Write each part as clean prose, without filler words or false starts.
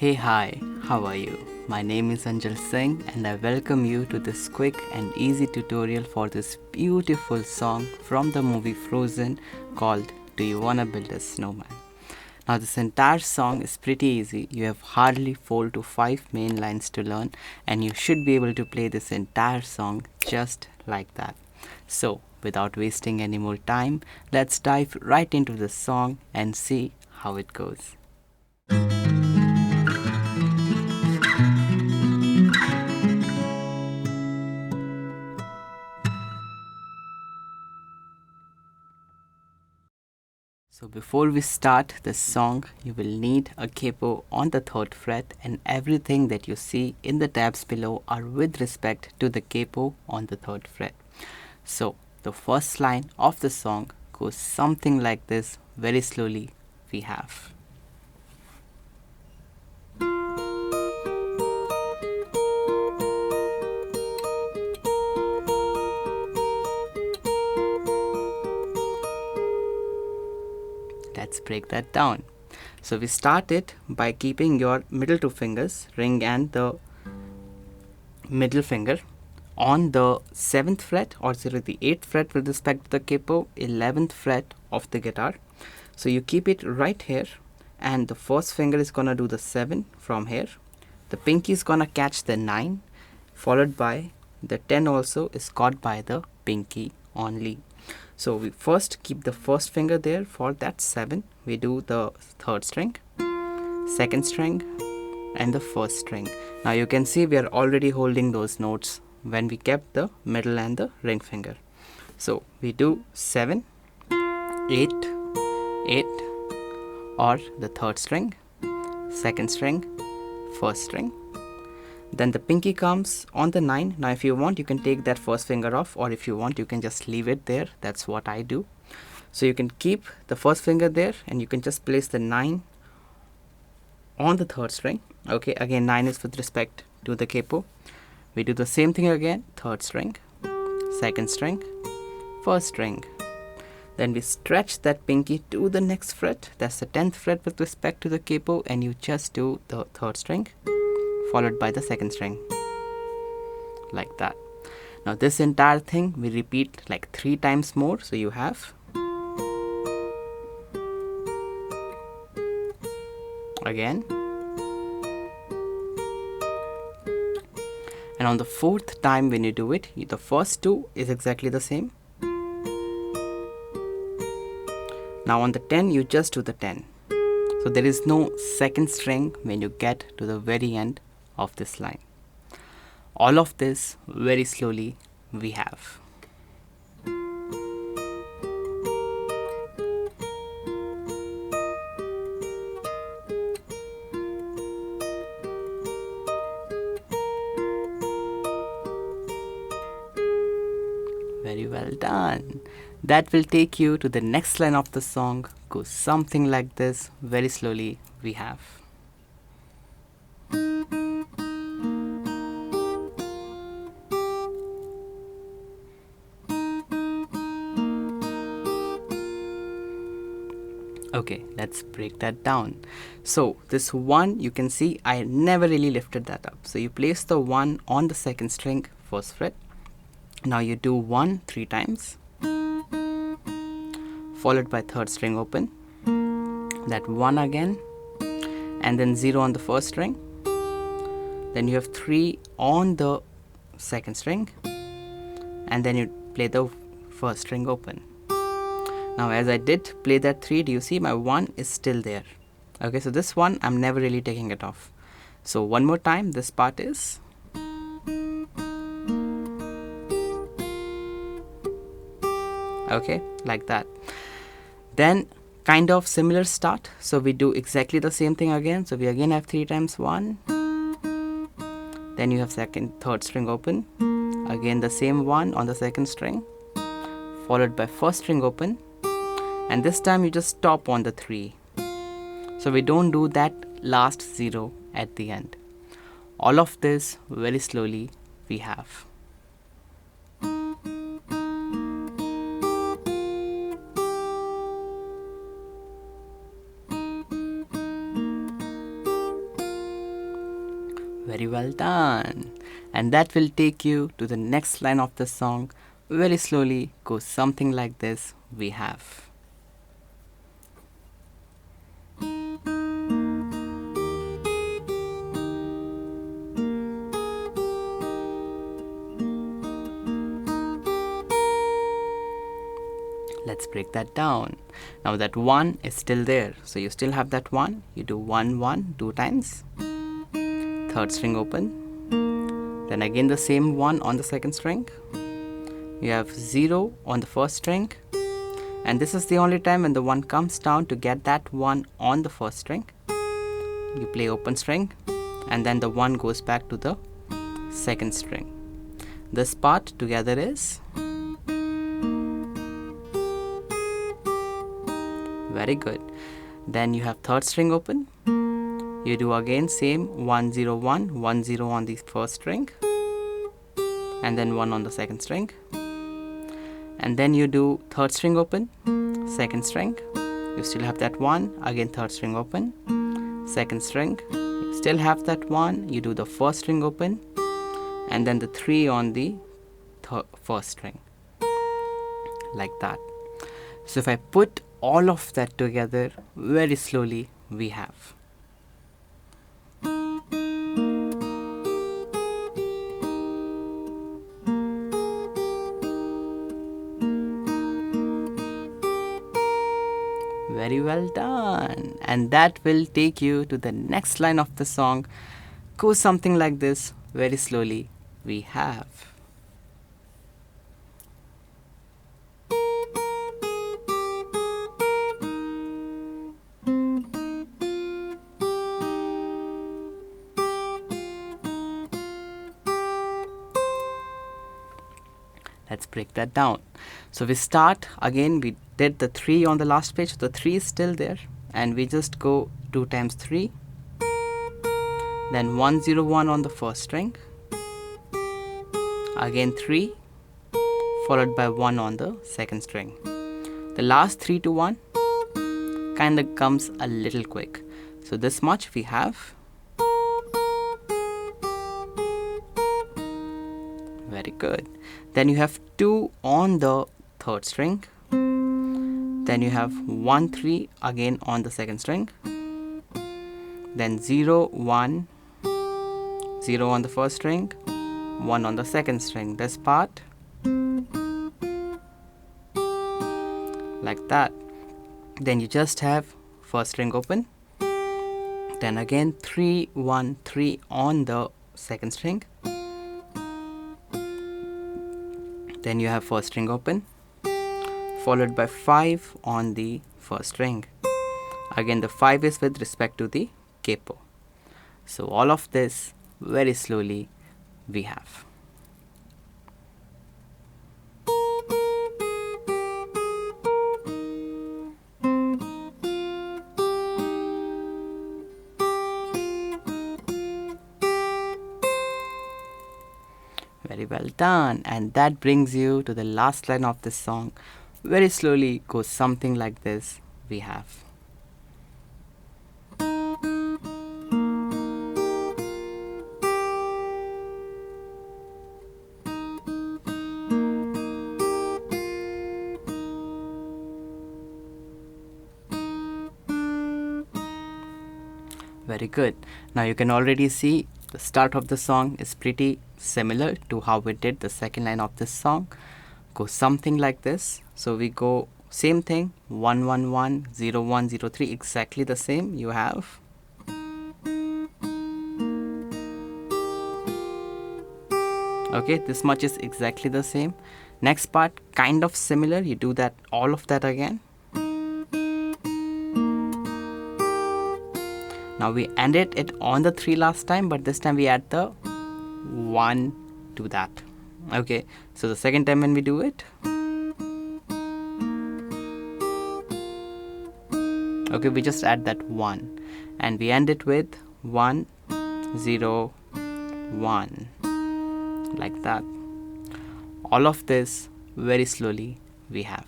Hey, hi, how are you? My name is Anjal and I welcome you to this quick and easy tutorial for this beautiful song from the movie Frozen called Do You Wanna Build a Snowman? Now, this entire song is pretty easy. You have hardly 4 to 5 main lines to learn, and you should be able to play this entire song just like that. So, without wasting any more time, let's dive right into the song and see how it goes. So before we start the song, you will need a capo on the 3rd fret, and everything that you see in the tabs below are with respect to the capo on the 3rd fret. So the first line of the song goes something like this. Very slowly we have. Let's break that down. So we start it by keeping your middle two fingers, ring and the middle finger, on the 7th fret, or the 8th fret with respect to the capo, 11th fret of the guitar. So you keep it right here, and the first finger is gonna do the 7 from here. The pinky is gonna catch the 9, followed by the 10 also is caught by the pinky only. So we first keep the first finger there for that 7. We do the 3rd string, 2nd string, and the 1st string. Now you can see we are already holding those notes when we kept the middle and the ring finger. So we do 7, 8, 8, or the 3rd string, 2nd string, 1st string. Then the pinky comes on the 9. Now if you want, you can take that first finger off, or if you want, you can just leave it there. That's what I do. So you can keep the first finger there, and you can just place the 9 on the 3rd string. Okay, again 9 is with respect to the capo. We do the same thing again, 3rd string, 2nd string, 1st string. Then we stretch that pinky to the next fret, that's the 10th fret with respect to the capo, and you just do the 3rd string followed by the 2nd string, like that. Now this entire thing we repeat like 3 times more. So you have again, and on the 4th time when you do it, the first 2 is exactly the same. Now on the 10 you just do the 10. So there is no 2nd string when you get to the very end of this line. All of this very slowly we have. Very well done. That will take you to the next line of the song. Goes something like this. Very slowly we have. Okay, let's break that down. So this 1, you can see I never really lifted that up. So you place the 1 on the 2nd string, 1st fret. Now you do 1 3 times, followed by 3rd string open, that 1 again, and then 0 on the 1st string. Then you have 3 on the 2nd string, and then you play the 1st string open. Now as I did play that 3, do you see my 1 is still there? Okay, so this 1 I'm never really taking it off. So one more time, this part is, okay, like that. Then kind of similar start. So we do exactly the same thing again. So we again have 3 times 1. Then you have 2nd, 3rd string open. Again the same 1 on the 2nd string, followed by 1st string open. And this time you just stop on the 3. So we don't do that last 0 at the end. All of this very slowly we have. Very well done. And that will take you to the next line of the song. Very slowly goes something like this. We have. Let's break that down. Now that 1 is still there. So you still have that 1. You do 1, 1, 2 times. Third string open. Then again the same 1 on the second string. You have 0 on the first string. And this is the only time when the 1 comes down to get that 1 on the first string. You play open string. And then the 1 goes back to the second string. This part together is. Very good. Then you have third string open. You do again same 1 0 1 1 0 on the first string and then 1 on the second string, and then you do third string open, second string, you still have that 1, again third string open, second string, you still have that 1, you do the first string open and then the 3 on the first string, like that. So if I put all of that together very slowly, we have. Very well done. And that will take you to the next line of the song. Goes something like this. Very slowly, we have. Let's break that down. So we start again, we did the 3 on the last page, the 3 is still there, and we just go 2 times 3, then 1 0 1 on the first string, again 3 followed by 1 on the second string. The last 3 to 1 kind of comes a little quick, so this much we have. Very good. Then you have 2 on the third string. Then you have 1 3 again on the second string. Then 0 1 0 on the first string, 1 on the second string. This part, like that. Then you just have first string open. Then again 3 1 3 on the second string. Then you have first string open, followed by 5 on the first string. Again the 5 is with respect to the capo. So all of this very slowly we have. Very well done. And that brings you to the last line of this song. Very slowly goes something like this. We have. Very good. Now you can already see the start of the song is pretty similar to how we did the second line of this song. Goes something like this. So we go same thing, 1 1 1 0 1 0 3, exactly the same you have. Okay, this much is exactly the same. Next part kind of similar, you do that all of that again. Now we ended it on the 3 last time, but this time we add the 1 to that. Okay, so the second time when we do it, okay, we just add that 1 and we end it with 1 0 1, like that. All of this very slowly we have.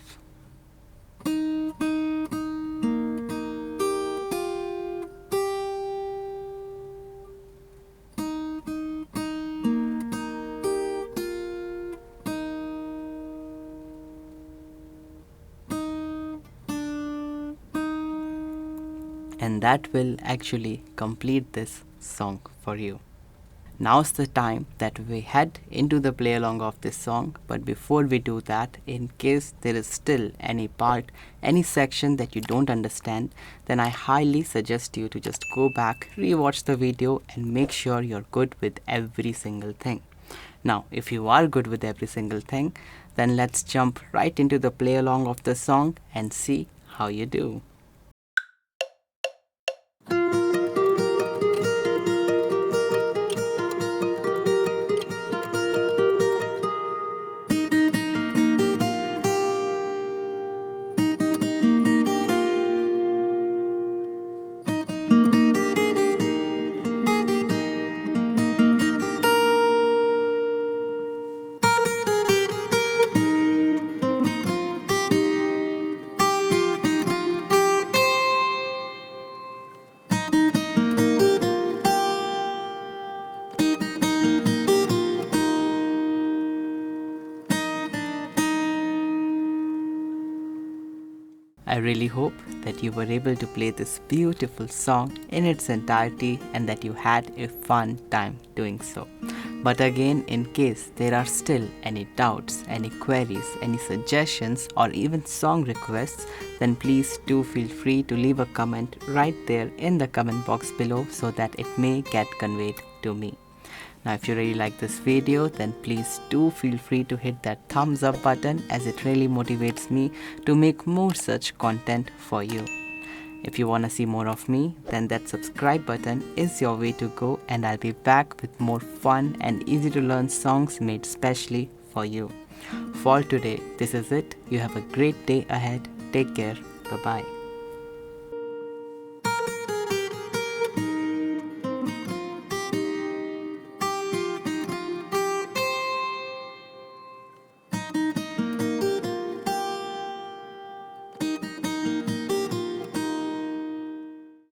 that will actually complete this song for you. Now's the time that we head into the play along of this song, but before we do that, in case there is still any part, any section that you don't understand, then I highly suggest you to just go back, rewatch the video and make sure you're good with every single thing. Now, if you are good with every single thing, then let's jump right into the play along of the song and see how you do. I really hope that you were able to play this beautiful song in its entirety and that you had a fun time doing so. But again, in case there are still any doubts, any queries, any suggestions or even song requests, then please do feel free to leave a comment right there in the comment box below so that it may get conveyed to me. Now if you really like this video, then please do feel free to hit that thumbs up button as it really motivates me to make more such content for you. If you wanna see more of me, then that subscribe button is your way to go, and I'll be back with more fun and easy to learn songs made specially for you. For today, this is it. You have a great day ahead. Take care. Bye-bye.